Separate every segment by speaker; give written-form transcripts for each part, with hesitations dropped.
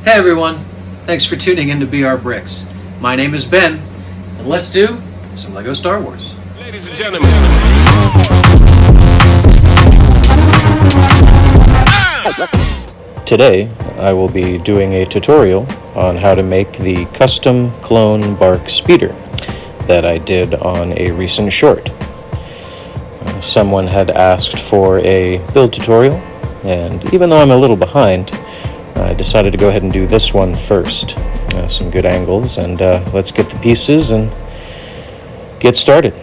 Speaker 1: Hey everyone, thanks for tuning in to BR Bricks. My name is Ben, and let's do some LEGO Star Wars.
Speaker 2: Ladies and gentlemen.
Speaker 3: Today, I will be doing a tutorial on how to make the custom clone Barc speeder that I did on a recent short. Someone had asked for a build tutorial, and even though I'm a little behind, I decided to go ahead and do this one first. Some good angles, and let's get the pieces and get started.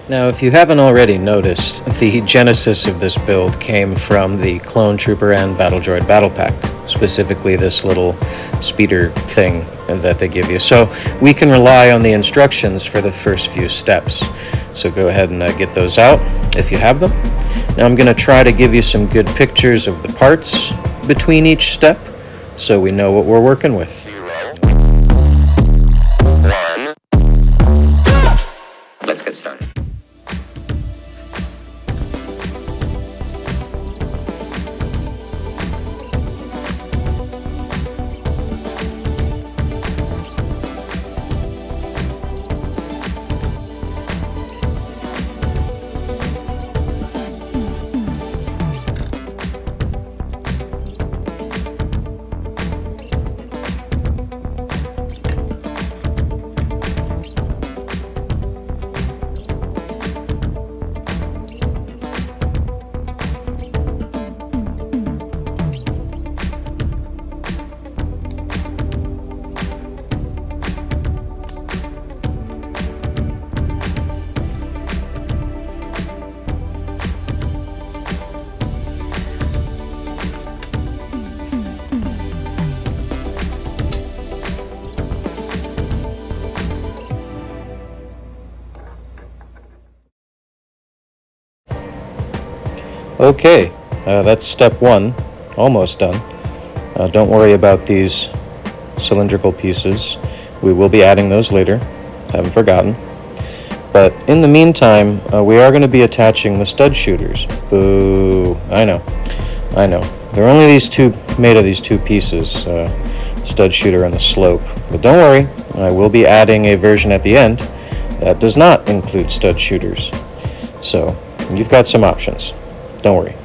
Speaker 3: Now, if you haven't already noticed, the genesis of this build came from the Clone Trooper and Battle Droid Battle Pack, specifically this little speeder thing that they give you. So we can rely on the instructions for the first few steps. So go ahead and get those out if you have them. Now I'm going to try to give you some good pictures of the parts between each step so we know what we're working with.
Speaker 4: Let's get started.
Speaker 3: Okay, that's step one, almost done. Don't worry about these cylindrical pieces. We will be adding those later, haven't forgotten. But in the meantime, we are going to be attaching the stud shooters. Boo, I know. There are only made of these two pieces, stud shooter and the slope. But don't worry, I will be adding a version at the end that does not include stud shooters. So, you've got some options. Don't worry.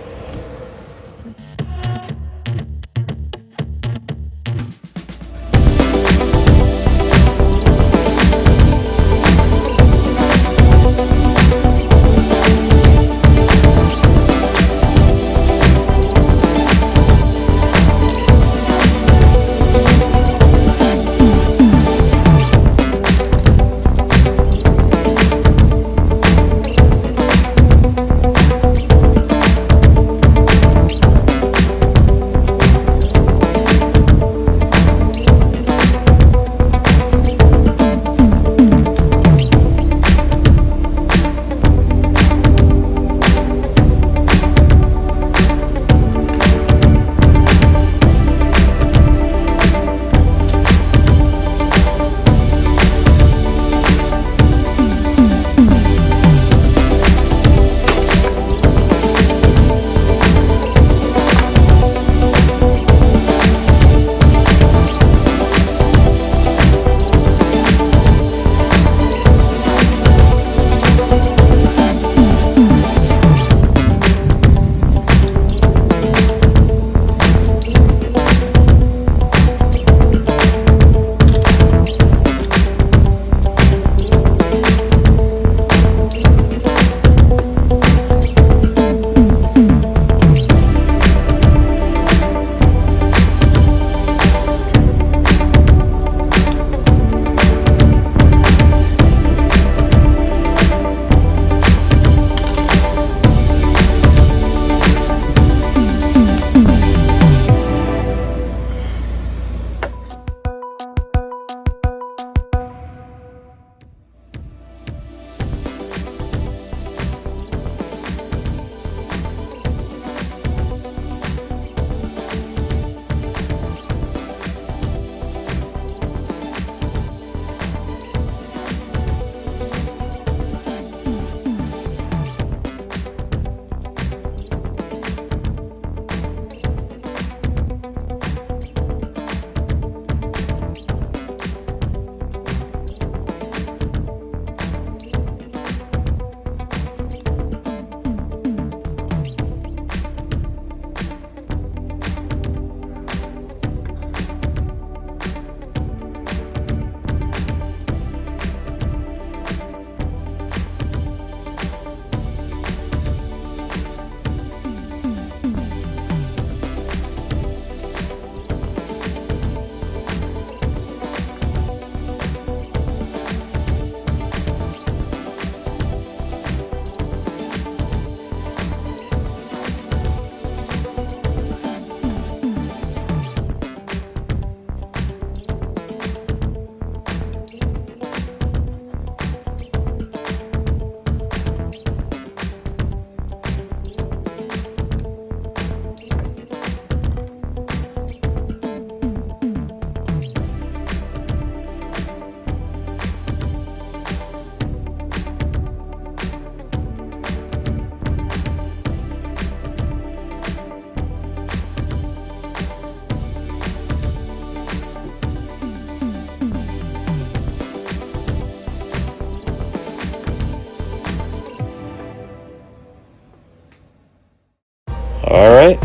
Speaker 3: Alright,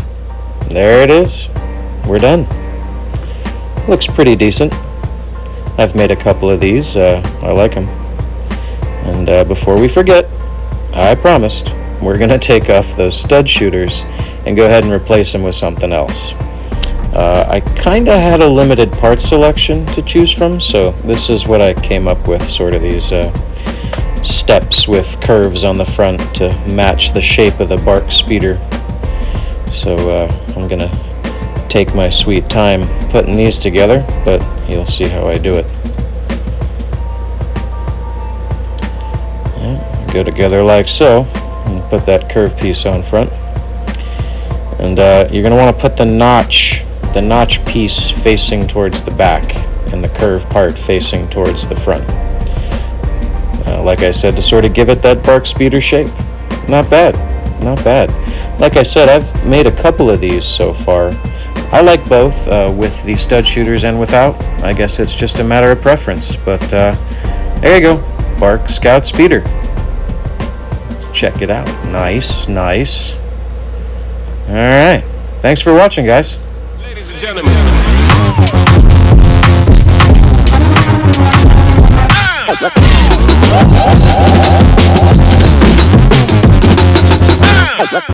Speaker 3: there it is. We're done. Looks pretty decent. I've made a couple of these. I like them. And before we forget, I promised we're going to take off those stud shooters and go ahead and replace them with something else. I kind of had a limited part selection to choose from, so this is what I came up with, sort of these steps with curves on the front to match the shape of the Barc speeder. So I'm going to take my sweet time putting these together, but you'll see how I do it. Yeah, go together like so, and put that curve piece on front. And you're going to want to put the notch piece facing towards the back and the curve part facing towards the front. Like I said, to sort of give it that Barc speeder shape. Not bad, not bad. Like I said, I've made a couple of these so far. I like both, with the stud shooters and without. I guess it's just a matter of preference, but there you go, Barc Scout Speeder. Let's check it out. Nice, nice. All right, thanks for watching, guys.
Speaker 2: Ladies and gentlemen.